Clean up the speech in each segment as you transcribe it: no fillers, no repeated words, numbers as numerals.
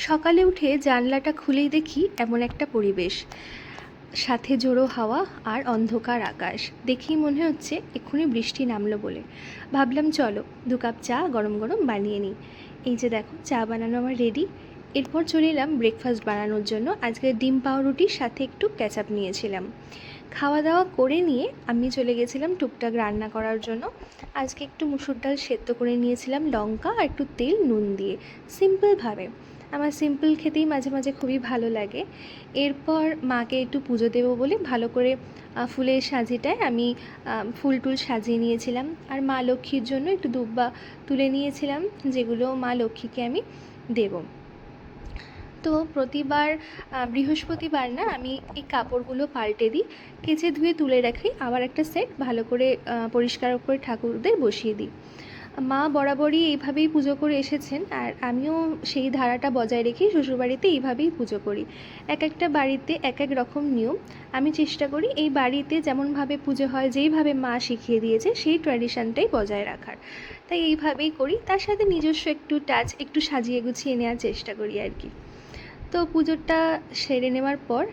সকালে উঠে জানলাটা খুলেই দেখি এমন একটা পরিবেশ, সাথে ঝোড়ো হাওয়া আর অন্ধকার আকাশ। দেখেই মনে হচ্ছে এক্ষুনি বৃষ্টি নামলো বলে ভাবলাম চলো 2 কাপ চা গরম গরম বানিয়ে নিই। এই যে দেখো চা বানানো আমার রেডি। এরপর চলে এলাম ব্রেকফাস্ট বানানোর জন্য। আজকে ডিম পাউরুটির সাথে একটু ক্যাচাপ নিয়েছিলাম। খাওয়া দাওয়া করে নিয়ে আমি চলে গেছিলাম টুকটাক রান্না করার জন্য। আজকে একটু মুসুর ডাল সেদ্ধ করে নিয়েছিলাম লঙ্কা আর একটু তেল নুন দিয়ে, সিম্পলভাবে। আমার সিম্পল খেতেই মাঝে মাঝে খুবই ভালো লাগে। এরপর মাকে একটু পুজো দেবো বলে ভালো করে ফুলের সাজিটায় আমি ফুল টুল সাজিয়ে নিয়েছিলাম। আর মা লক্ষ্মীর জন্য একটু দুব্বা তুলে নিয়েছিলাম, যেগুলো মা লক্ষ্মীকে আমি দেবো। তো প্রতিবার বৃহস্পতিবার না আমি এই কাপড়গুলো পাল্টে দিই, কেচে ধুয়ে তুলে রাখি, আবার একটা সেট ভালো করে পরিষ্কার করে ঠাকুরদের বসিয়ে দিই। মা বরাবরই এইভাবেই পুজো করে এসেছেন, আর আমিও সেই ধারাটা বজায় রেখেই শ্বশুরবাড়িতে এইভাবেই পুজো করি। এক একটা বাড়িতে এক এক রকম নিয়ম। আমি চেষ্টা করি এই বাড়িতে যেমনভাবে পুজো হয়, যেইভাবে মা শিখিয়ে দিয়েছে সেই ট্র্যাডিশনটাই বজায় রাখার। তাই এইভাবেই করি, তার সাথে নিজস্ব একটু টাচ, একটু সাজিয়ে গুছিয়ে নেওয়ার চেষ্টা করি আর কি। তো পুজোটা সেরে নেওয়ার পর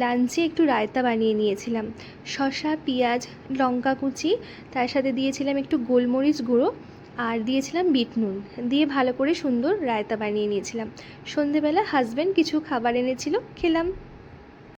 লাঞ্চে একটু রায়তা বানিয়ে নিয়েছিলাম। শসা, পেঁয়াজ, লঙ্কা কুচি, তার সাথে দিয়েছিলাম একটু গোলমরিচ গুঁড়ো, আর দিয়েছিলাম বিট নুন দিয়ে ভালো করে সুন্দর রায়তা বানিয়ে নিয়েছিলাম। সন্ধেবেলা হাজব্যান্ড কিছু খাবার এনেছিল, খেলাম।